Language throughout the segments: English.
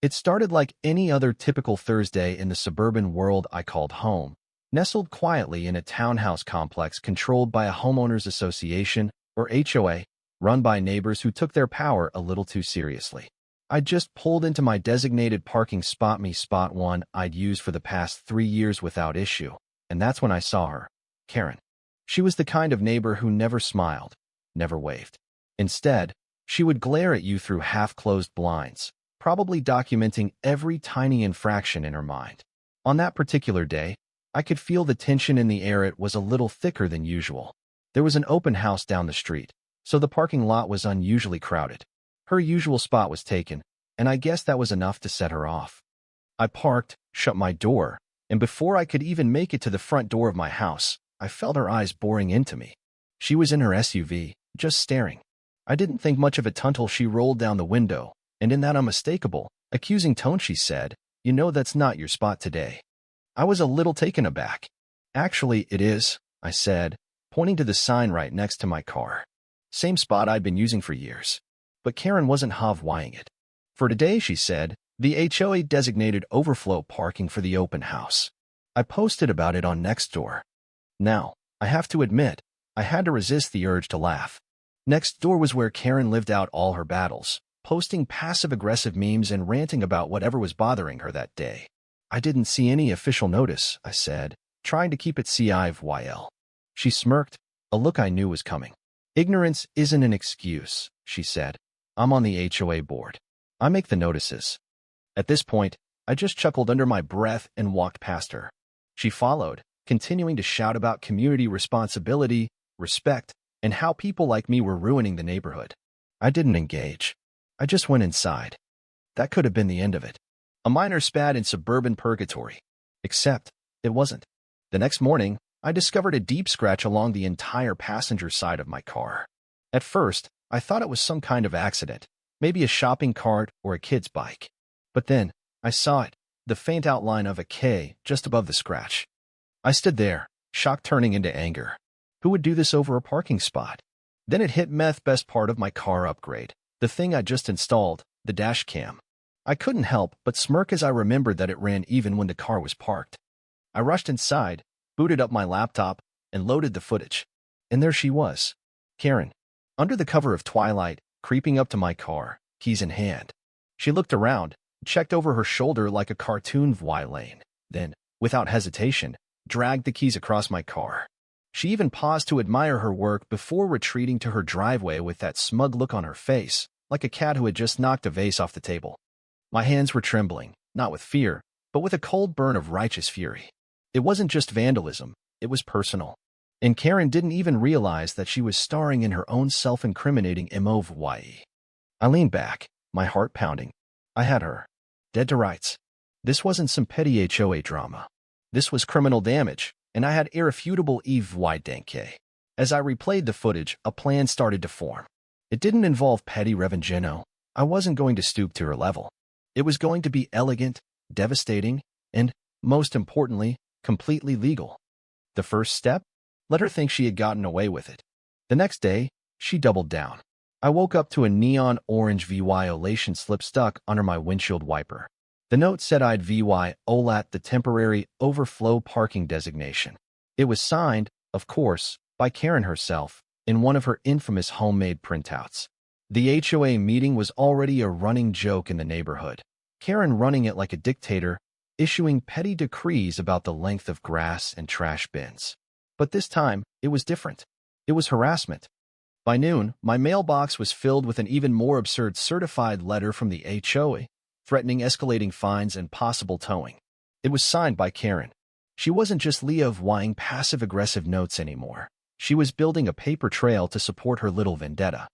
It started like any other typical Thursday in the suburban world I called home, nestled quietly in a townhouse complex controlled by a homeowners association, or HOA, run by neighbors who took their power a little too seriously. I just pulled into my designated parking spot, me spot one I'd used for the past 3 years without issue, and that's when I saw her, Karen. She was the kind of neighbor who never smiled, never waved. Instead, she would glare at you through half-closed blinds, probably documenting every tiny infraction in her mind. On that particular day, I could feel the tension in the air. It was a little thicker than usual. There was an open house down the street, so the parking lot was unusually crowded. Her usual spot was taken, and I guess that was enough to set her off. I parked, shut my door, and before I could even make it to the front door of my house, I felt her eyes boring into me. She was in her SUV, just staring. I didn't think much of it until she rolled down the window, and in that unmistakable, accusing tone she said, "You know that's not your spot today." I was a little taken aback. "Actually, it is," I said, pointing to the sign right next to my car. Same spot I'd been using for years. But Karen wasn't half-wying it. "For today," she said, "the HOA designated overflow parking for the open house." I posted about it on Nextdoor. Now, I have to admit, I had to resist the urge to laugh. Nextdoor was where Karen lived out all her battles, posting passive-aggressive memes and ranting about whatever was bothering her that day. "I didn't see any official notice," I said, trying to keep it CIVYL. She smirked, a look I knew was coming. "Ignorance isn't an excuse," she said. "I'm on the HOA board. I make the notices." At this point, I just chuckled under my breath and walked past her. She followed, continuing to shout about community responsibility, respect, and how people like me were ruining the neighborhood. I didn't engage. I just went inside. That could have been the end of it. A minor spat in suburban purgatory. Except, it wasn't. The next morning, I discovered a deep scratch along the entire passenger side of my car. At first, I thought it was some kind of accident, maybe a shopping cart or a kid's bike. But then, I saw it, the faint outline of a K just above the scratch. I stood there, shock turning into anger. Who would do this over a parking spot? Then it hit me, best part of my car upgrade, the thing I just installed, the Dashcam. I couldn't help but smirk as I remembered that it ran even when the car was parked. I rushed inside, booted up my laptop, and loaded the footage. And there she was, Karen, under the cover of twilight, creeping up to my car, keys in hand. She looked around, checked over her shoulder like a cartoon villain, then, without hesitation, dragged the keys across my car. She even paused to admire her work before retreating to her driveway with that smug look on her face, like a cat who had just knocked a vase off the table. My hands were trembling, not with fear, but with a cold burn of righteous fury. It wasn't just vandalism, it was personal. And Karen didn't even realize that she was starring in her own self-incriminating MOV. I leaned back, my heart pounding. I had her. Dead to rights. This wasn't some petty HOA drama. This was criminal damage, and I had irrefutable evidence. As I replayed the footage, a plan started to form. It didn't involve petty revenge. I wasn't going to stoop to her level. It was going to be elegant, devastating, and, most importantly, completely legal. The first step? Let her think she had gotten away with it. The next day, she doubled down. I woke up to a neon orange violation slip stuck under my windshield wiper. The note said I'd violated the temporary overflow parking designation. It was signed, of course, by Karen herself, in one of her infamous homemade printouts. The HOA meeting was already a running joke in the neighborhood. Karen running it like a dictator, issuing petty decrees about the length of grass and trash bins. But this time, it was different. It was harassment. By noon, my mailbox was filled with an even more absurd certified letter from the HOA, threatening escalating fines and possible towing. It was signed by Karen. She wasn't just levying passive-aggressive notes anymore. She was building a paper trail to support her little vendetta.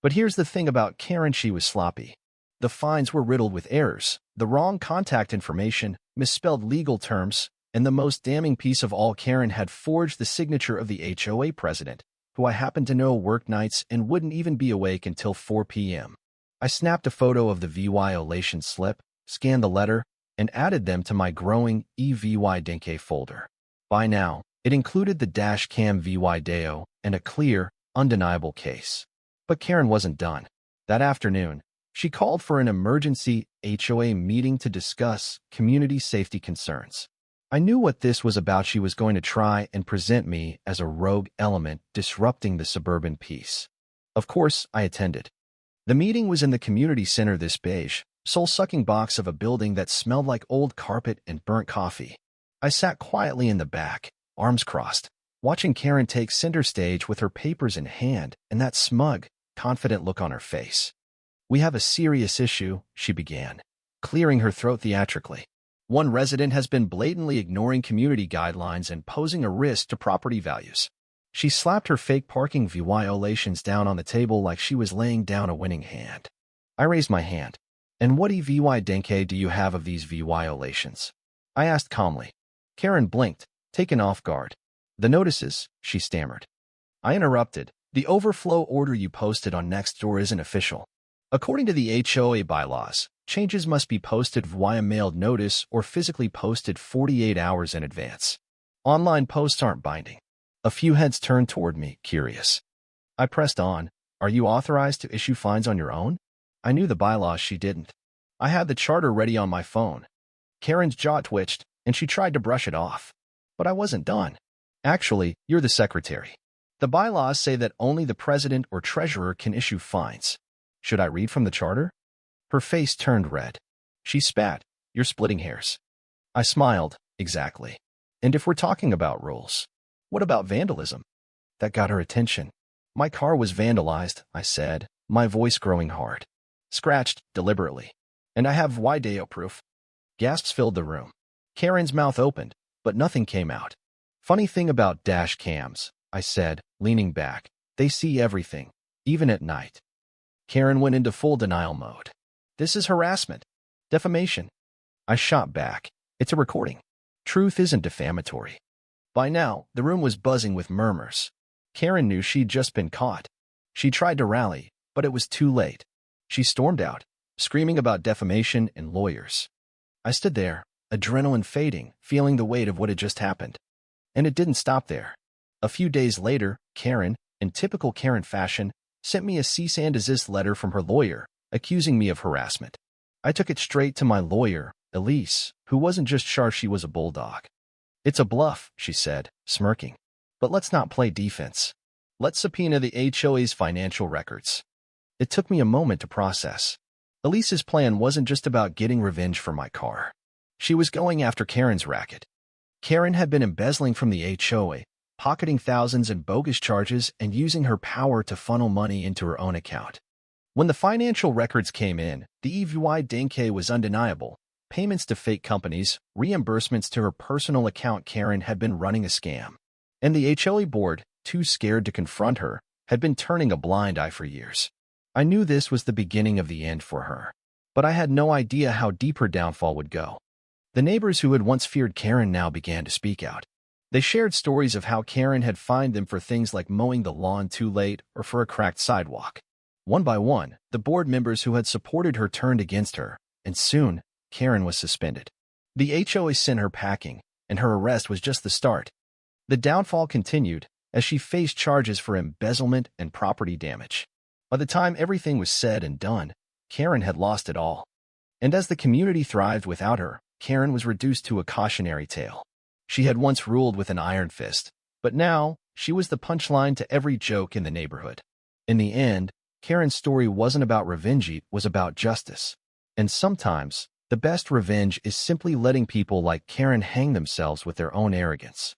But here's the thing about Karen: she was sloppy. The fines were riddled with errors, the wrong contact information, misspelled legal terms, and the most damning piece of all, Karen had forged the signature of the HOA president, who I happened to know worked nights and wouldn't even be awake until 4 p.m. I snapped a photo of the violation slip, scanned the letter, and added them to my growing evidence folder. By now, it included the Dashcam video and a clear, undeniable case. But Karen wasn't done. That afternoon, She called for an emergency HOA meeting to discuss community safety concerns. I knew what this was about. She was going to try and present me as a rogue element disrupting the suburban peace. Of course, I attended. The meeting was in the community center, this beige, soul-sucking box of a building that smelled like old carpet and burnt coffee. I sat quietly in the back, arms crossed, watching Karen take center stage with her papers in hand and that smug, confident look on her face. "We have a serious issue," she began, clearing her throat theatrically. "One resident has been blatantly ignoring community guidelines and posing a risk to property values." She slapped her fake parking violations down on the table like she was laying down a winning hand. I raised my hand. "And what evidence do you have of these violations?" I asked calmly. Karen blinked, taken off guard. "The notices," she stammered. I interrupted. "The overflow order you posted on Nextdoor isn't official. According to the HOA bylaws, changes must be posted via mailed notice or physically posted 48 hours in advance. Online posts aren't binding." A few heads turned toward me, curious. I pressed on. "Are you authorized to issue fines on your own?" I knew the bylaws. She didn't. I had the charter ready on my phone. Karen's jaw twitched, and she tried to brush it off. But I wasn't done. "Actually, you're the secretary. The bylaws say that only the president or treasurer can issue fines." Should I read from the charter? Her face turned red. She spat. "You're splitting hairs." I smiled. "Exactly. And if we're talking about rules, what about vandalism?" That got her attention. "My car was vandalized," I said, my voice growing hard. "Scratched, deliberately. And I have video proof." Gasps filled the room. Karen's mouth opened, but nothing came out. "Funny thing about dash cams," I said, leaning back. "They see everything, even at night." Karen went into full denial mode. "This is harassment. Defamation." I shot back. "It's a recording. Truth isn't defamatory." By now, the room was buzzing with murmurs. Karen knew she'd just been caught. She tried to rally, but it was too late. She stormed out, screaming about defamation and lawyers. I stood there, adrenaline fading, feeling the weight of what had just happened. And it didn't stop there. A few days later, Karen, in typical Karen fashion, sent me a cease and desist letter from her lawyer, accusing me of harassment. I took it straight to my lawyer, Elise, who wasn't just sure she was a bulldog. "It's a bluff," she said, smirking. "But let's not play defense. Let's subpoena the HOA's financial records." It took me a moment to process. Elise's plan wasn't just about getting revenge for my car. She was going after Karen's racket. Karen had been embezzling from the HOA, pocketing thousands in bogus charges and using her power to funnel money into her own account. When the financial records came in, the evidence was undeniable. Payments to fake companies, reimbursements to her personal account. Karen had been running a scam. And the HOA board, too scared to confront her, had been turning a blind eye for years. I knew this was the beginning of the end for her, but I had no idea how deep her downfall would go. The neighbors who had once feared Karen now began to speak out. They shared stories of how Karen had fined them for things like mowing the lawn too late or for a cracked sidewalk. One by one, the board members who had supported her turned against her, and soon, Karen was suspended. The HOA sent her packing, and her arrest was just the start. The downfall continued as she faced charges for embezzlement and property damage. By the time everything was said and done, Karen had lost it all. And as the community thrived without her, Karen was reduced to a cautionary tale. She had once ruled with an iron fist, but now she was the punchline to every joke in the neighborhood. In the end, Karen's story wasn't about revenge, it was about justice. And sometimes, the best revenge is simply letting people like Karen hang themselves with their own arrogance.